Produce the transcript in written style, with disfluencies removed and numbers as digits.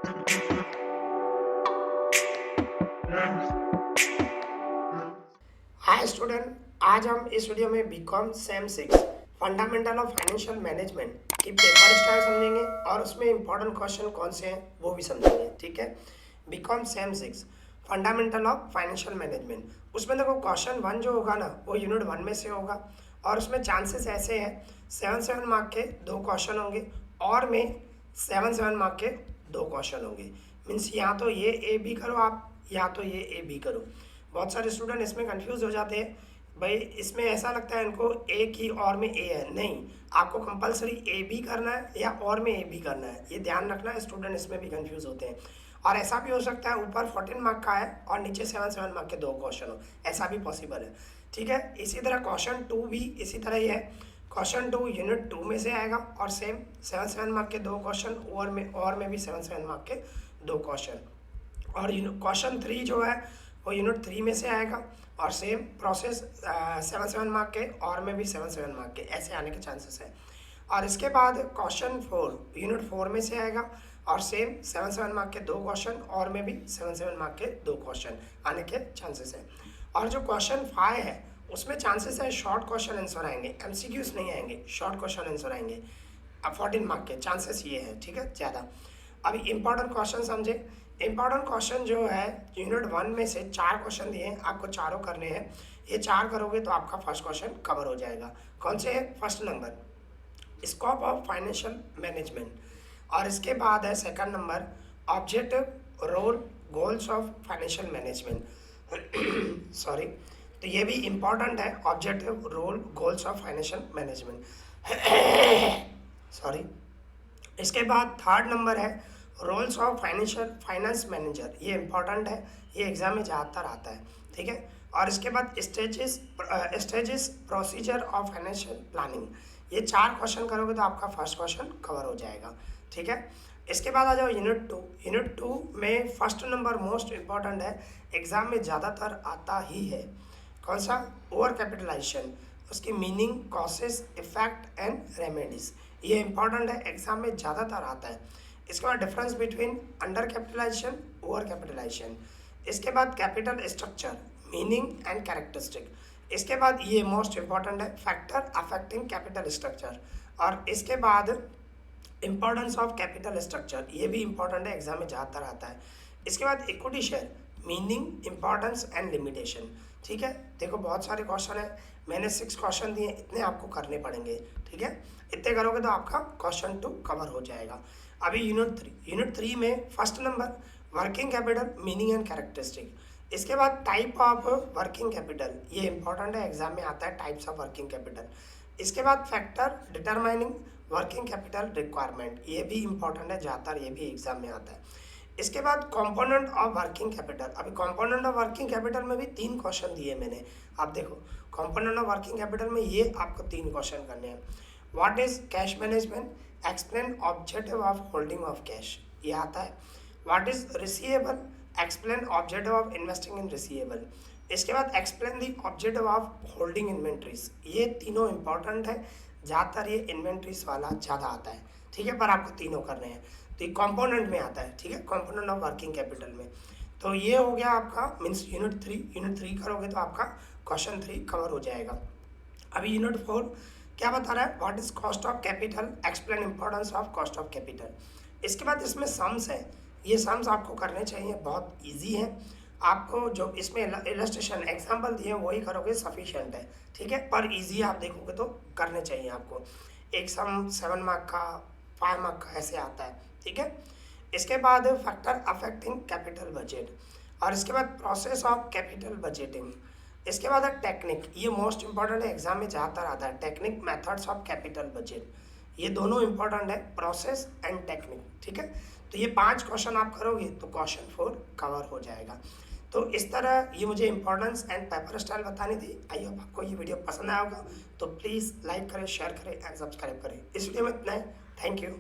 Hi student, आज हम इस वीडियो में BCom sem 6 fundamental of financial management की पेपर स्टाइल समझेंगे और उसमें इंपॉर्टेंट क्वेश्चन कौन से हैं वो भी समझेंगे। ठीक है, BCom sem 6 fundamental of financial management. उसमें देखो क्वेश्चन 1 जो होगा ना वो यूनिट 1 में से होगा और उसमें चांसेस ऐसे हैं 7 मार्क के 2 क्वेश्चन होंगे और में 7 मार्क के 2 क्वेश्चन होंगे। मीन्स या तो ये ए बी करो आप या तो ये ए बी करो। बहुत सारे स्टूडेंट इसमें कंफ्यूज हो जाते हैं, भाई इसमें ऐसा लगता है इनको ए की और में ए है। नहीं, आपको कंपलसरी ए बी करना है या और में ए बी करना है, ये ध्यान रखना है। स्टूडेंट इसमें भी कंफ्यूज होते हैं और ऐसा भी हो सकता है ऊपर 14 मार्क का है और नीचे 7 मार्क के 2 क्वेश्चन हो, ऐसा भी पॉसिबल है। ठीक है, इसी तरह क्वेश्चन 2 भी इसी तरह ही है। क्वेश्चन 2 यूनिट 2 में से आएगा और सेम 7 मार्क के 2 क्वेश्चन और में भी 7 मार्क के 2 क्वेश्चन। और क्वेश्चन 3 जो है वो यूनिट 3 में से आएगा और सेम प्रोसेस 7 मार्क के और में भी 7 मार्क के, ऐसे आने के चांसेस है। और इसके बाद क्वेश्चन 4 यूनिट 4 में से आएगा और सेम 7 मार्क के 2 क्वेश्चन और में भी 7 मार्क के 2 क्वेश्चन आने के चांसेस है। और जो क्वेश्चन 5 है उसमें चांसेस है शॉर्ट क्वेश्चन आंसर आएंगे, एमसीक्यूज नहीं आएंगे, शॉर्ट क्वेश्चन आंसर आएंगे। अब 14 मार्क के चांसेस ये है। ठीक है, ज़्यादा। अभी इंपॉर्टेंट क्वेश्चन समझे। इंपॉर्टेंट क्वेश्चन जो है यूनिट 1 में से 4 क्वेश्चन दिए हैं, आपको चारों करने हैं। ये 4 करोगे तो आपका फर्स्ट क्वेश्चन कवर हो जाएगा। कौन से है? First number scope of financial management और इसके बाद है second number objective role goals of financial management sorry, तो ये भी इंपॉर्टेंट है, objective role goals of financial management sorry. इसके बाद थर्ड नंबर है रोल्स ऑफ फाइनेंस मैनेजर, ये इंपॉर्टेंट है, ये एग्जाम में ज़्यादातर आता है। ठीक है, और इसके बाद stages procedure of financial planning, ये 4 क्वेश्चन करोगे तो आपका फर्स्ट क्वेश्चन कवर हो जाएगा। ठीक है, इसके बाद आ जाओ यूनिट 2। यूनिट 2 में फर्स्ट नंबर मोस्ट इंपॉर्टेंट है, एग्जाम में ज़्यादातर आता ही है। कौन सा? ओवर कैपिटलाइजेशन, उसकी meaning, causes, effect and remedies, ये इंपॉर्टेंट है, एग्जाम में ज़्यादातर आता है। इसके बाद difference between under capitalisation, over capitalisation. इसके बाद capital structure, meaning and characteristic. इसके बाद ये मोस्ट इंपॉर्टेंट है, फैक्टर अफेक्टिंग कैपिटल स्ट्रक्चर। और इसके बाद इंपॉर्टेंस ऑफ कैपिटल स्ट्रक्चर, ये भी इंपॉर्टेंट है, एग्जाम में ज़्यादातर आता है। इसके बाद equity share, meaning, importance and limitation. ठीक है, देखो बहुत सारे क्वेश्चन है, मैंने 6 क्वेश्चन दिए, इतने आपको करने पड़ेंगे। ठीक है, इतने करोगे तो आपका क्वेश्चन 2 कवर हो जाएगा। अभी यूनिट 3 में first number working capital, meaning and characteristic. इसके बाद टाइप ऑफ वर्किंग कैपिटल, ये इंपॉर्टेंट है, एग्जाम में आता है, टाइप्स ऑफ वर्किंग कैपिटल। इसके बाद factor determining working capital requirement, ये भी इंपॉर्टेंट है, ज़्यादातर ये भी एग्जाम में आता है। इसके बाद कंपोनेंट ऑफ वर्किंग कैपिटल, अभी कंपोनेंट ऑफ वर्किंग कैपिटल में भी 3 क्वेश्चन दिए मैंने। आप देखो कंपोनेंट ऑफ वर्किंग कैपिटल में ये आपको 3 क्वेश्चन करने हैं। What is cash management, explain objective of holding of cash, ये आता है। What is receivable, explain objective of investing in receivable. इसके बाद explain the objective of holding inventories, ये तीनों इंपॉर्टेंट है, ज़्यादातर ये इन्वेंट्रीज वाला ज़्यादा आता है। ठीक है, पर आपको तीनों करने हैं, तो ये कंपोनेंट में आता है। ठीक है, कंपोनेंट ऑफ वर्किंग कैपिटल में। तो ये हो गया आपका मीन्स यूनिट 3 करोगे तो आपका क्वेश्चन 3 कवर हो जाएगा। अभी यूनिट 4 क्या बता रहा है? What is cost of capital, explain importance of cost of capital. इसके बाद इसमें सम्स है, ये सम्स आपको करने चाहिए, बहुत ईजी है। आपको जो इसमें इलस्ट्रेशन एग्जाम्पल दिए वही करोगे सफिशिएंट है। ठीक है, पर ईजी आप देखोगे तो करने चाहिए आपको। एक सम 7 मार्क का, 5 मार्क का ऐसे आता है। ठीक है, इसके बाद फैक्टर अफेक्टिंग कैपिटल बजट और इसके बाद प्रोसेस ऑफ कैपिटल बजटिंग। इसके बाद है टेक्निक, ये मोस्ट इंपॉर्टेंट है, एग्जाम में ज़्यादातर आता है, technique methods of capital budget, ये दोनों इंपॉर्टेंट है, प्रोसेस एंड टेक्निक। ठीक है, तो ये 5 क्वेश्चन आप करोगे तो क्वेश्चन 4 कवर हो जाएगा। तो इस तरह ये मुझे इंपॉर्टेंस एंड पेपर स्टाइल बतानी थी। आई होप आपको ये वीडियो पसंद आया होगा, तो प्लीज़ लाइक करें, शेयर करें एंड सब्सक्राइब करें। इस वीडियो में इतना है, थैंक यू।